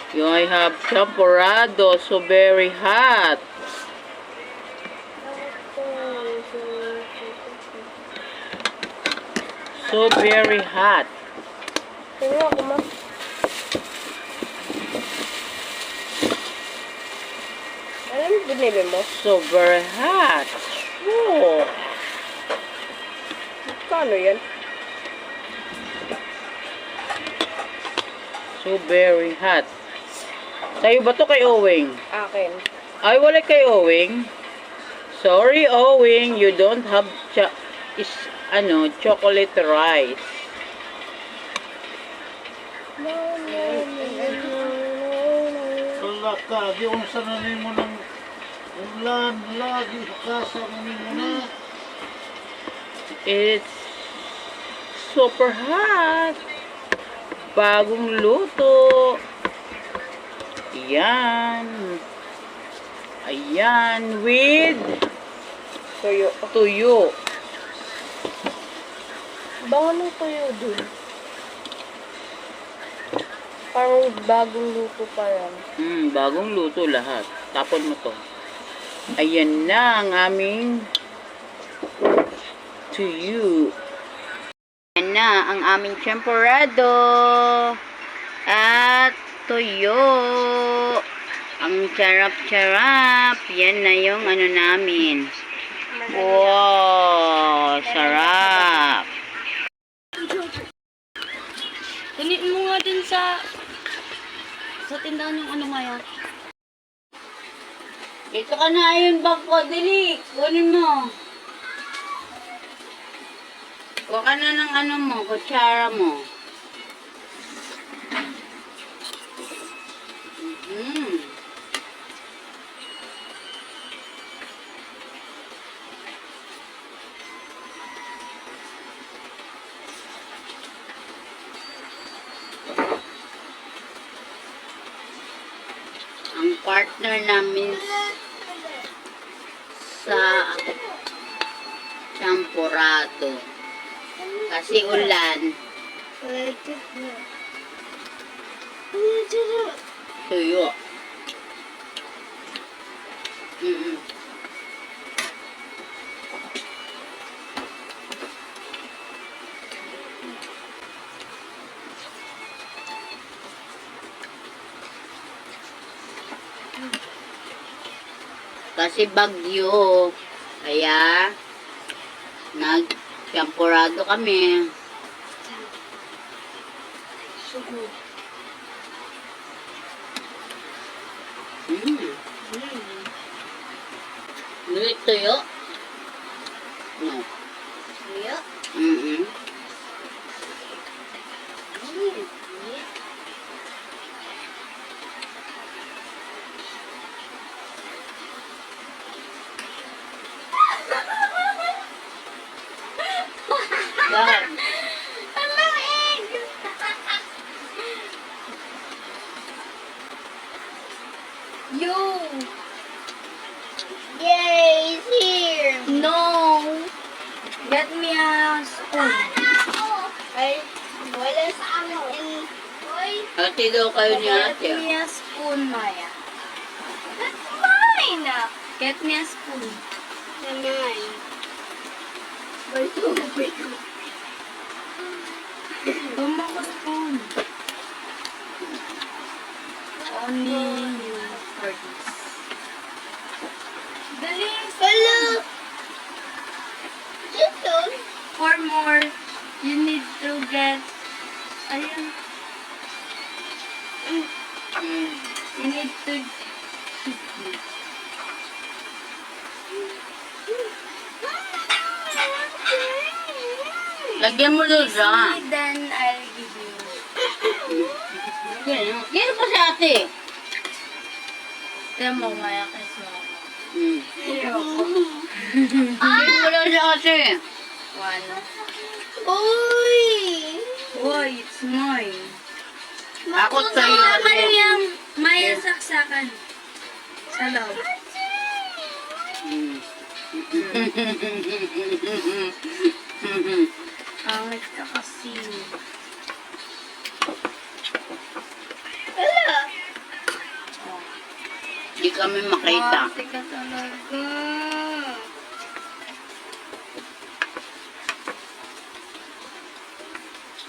I have champorado, so very hot. So very hot. Tingnan ako, ma. Alam mo, binili mo? So very hot. Oh. Kano yan? So very hot. Sa'yo ba to kay Owing? Akin. Ay, wala kay Owing. Sorry, Owing. You don't have chocolate rice. Wala ka, di kung sananin mo ng ulan, lagi ka sananin mo na. It's super hot. Bagong luto. Ayan. Ayan, with tuyo. Bango ng tuyo dun. Parang bagong luto pa yan. Bagong luto lahat. Tapon mo to. Ayan na ang aming tuyo. Ayan na ang aming champorado at tuyo. Ang charap-charap. Yan na yung ano namin. Wow, sarap. Kunin mo nga din sa tindahan yung ano ngayon. Ito ka na yung bag ko, dali. Kunin mo. Kuha ka na ng ano mo, kutsara mo. Ang partner namin sa champorado. Kasi ulan. Tuyo. Kasi bagyo. Kaya nag-champorado kami. Nulit tuyo? No. Tuyo? Bakit? Yo! Yay! It's here! No! Get me a spoon. Ay, wala sa ano. Ate daw kayo ni Get ate. me a spoon, Maya. That's mine! Get me a spoon. Mine. Tama ko spoon. Only you for this. Dali! Hello! Dito! For more, you need to get... Ayun. You need to... Lagyan mo doon siya. Then I'll give you... Yan pa si ate. Tiyan mo, Maya, kasi mo. Yan mo daw si ate. One. Uy! Boy, it's mine. Ako sa'yo Saksakan ate. yung Maya saksakan. Sa loob. Pangit ka kasi. Wala! Hindi kami makita. Ate ka talaga.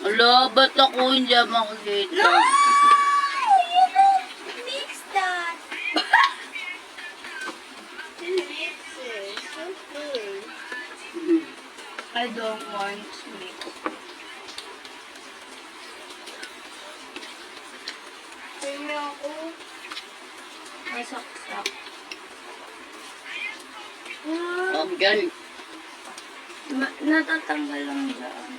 Ala, ba't ako hindi makikita? No! You don't mix that. You mix it. So good. I don't want mix. Tingnan ako. Masaksak. Huwag yan. Natatanggal lang dyan.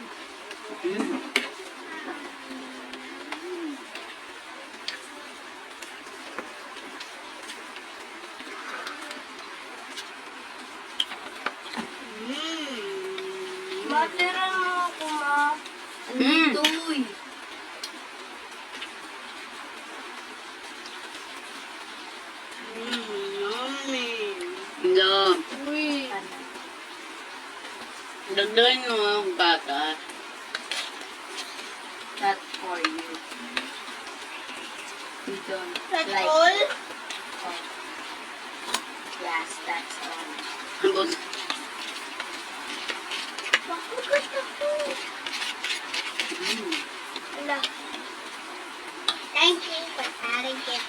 Matira mo ako, ma. Andito, uy. Yummy. Hindi. Uy. Dagdagan mo ang gatas. That's for you. You don't That's like all? Oh. Yes, that's all. Hanggang Bakit gusto ko? Wala. Thank you for adding it.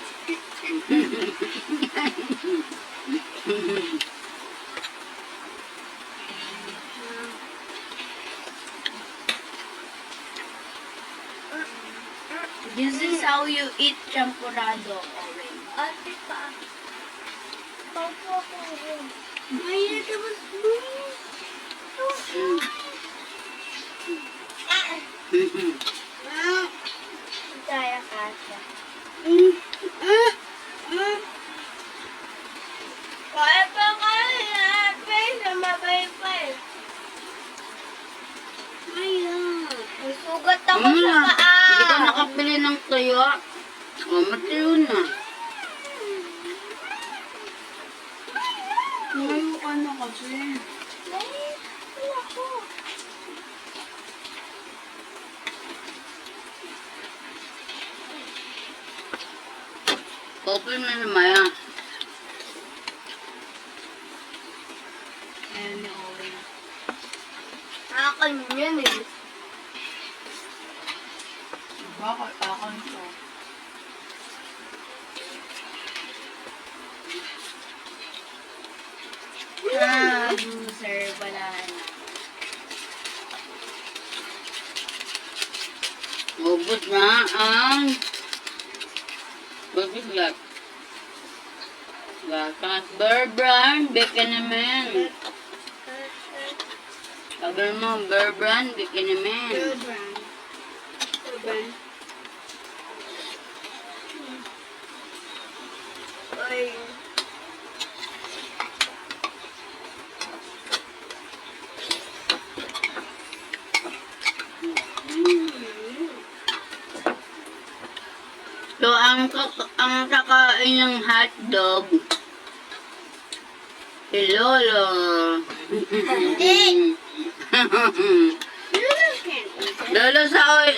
This is how you eat champurrado, Owen. Ate pa. Papa ko. Ay, ito mas lumis. Kaya kasha. Kaya pa kaya. Pwede mabay pa eh. Ayan. May sugat ako sa paa. Hindi ka nakapili ng tuyo. O, matiyo na. Ngayon ka na kasi. Ay, ako. Kopil mo na Maya. Ayun ni Owen. Akin yan eh. Bakit akan to? Loser. Wala na. Ubus na ang bagiglat. Gatas Bear Brand, bacon naman. Sabi mo, Bear Brand, bacon naman. Urban. Urban. Ay. So, ang kakain ng hotdog, si Lolo. Hindi. Lolo,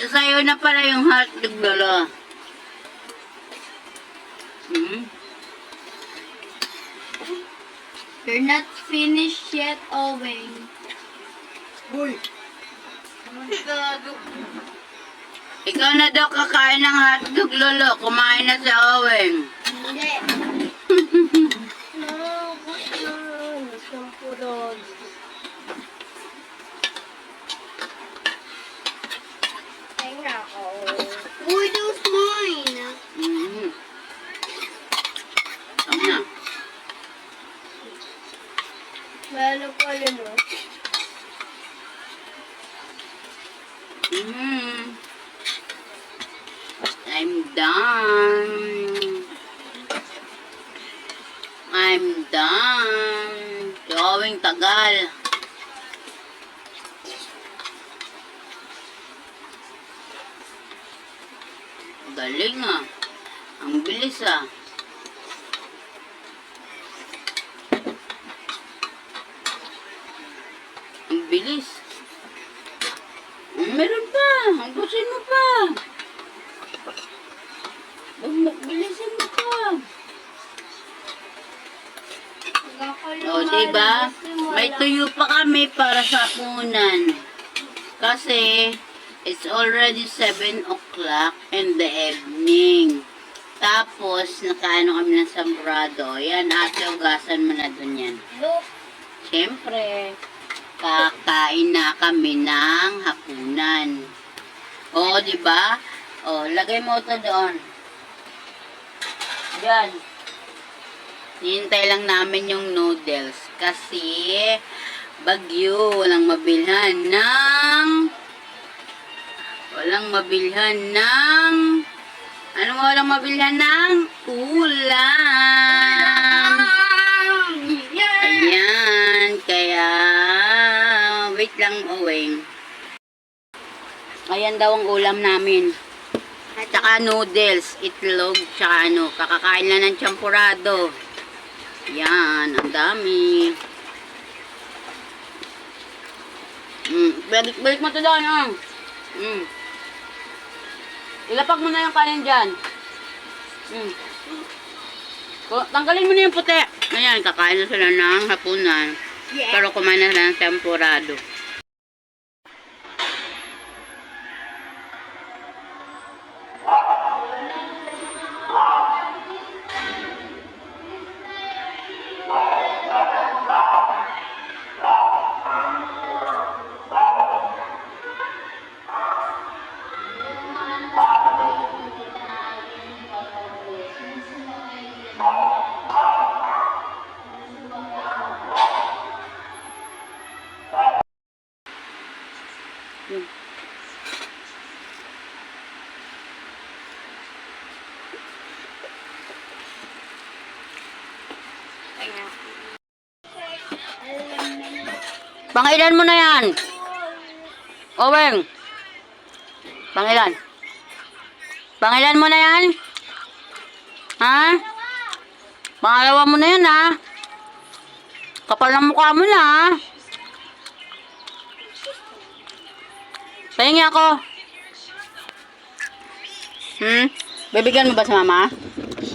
sa'yo na pala yung hotdog, Lolo. You're not finished yet, Owen. Uy! Ikaw na daw kakain ng hotdog, Lolo. Kumain na si Owen. Hindi. No, gusto. Sampurod. Tingnan ako. Uy, that was mine. Tama na. Lalo pala, no? I'm done. I'm done. Gawing tagal. Galing ah. Ang bilis ah. Ang bilis. Meron pa. Hampusin mo pa. Bilisan mo pa. di ba? May tuyo pa kami para sa hapunan. Kasi, it's already 7 o'clock in the evening. Tapos, nakaano kami ng sambrado. Yan, ate, ugasan mo na dun yan. Look. Siyempre, kakain na kami ng hapunan. Oo, di ba? O, lagay mo ito doon. Yan. Hintay lang namin yung noodles. Kasi, bagyo. Walang mabilhan ng... Anong walang mabilhan ng? Ulam. Ayan. Kaya, wait lang, Oweng. Ayan daw ang ulam namin. Tsaka noodles, itlog, tsaka ano, kakakain lang ng champurado. Yan, ang dami. Balik mo to doon, ah. Ilapag mo na yung kanin dyan. Tanggalin mo na yung puti. Ayan, kakain na sila ng hapunan. Pero kumain na sila ng champurado. Pangilan mo na yan. Oweng. Pangilan. Pangilan mo na yan. Ha? Pangalawa mo na yan, ha? Kapal ng mukha mo na, ha? Pahingi ako. Bibigyan mo ba sa mama?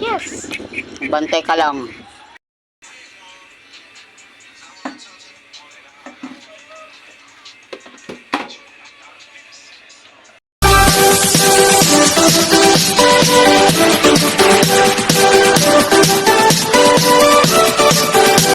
Yes. Bantay ka lang. Thank you.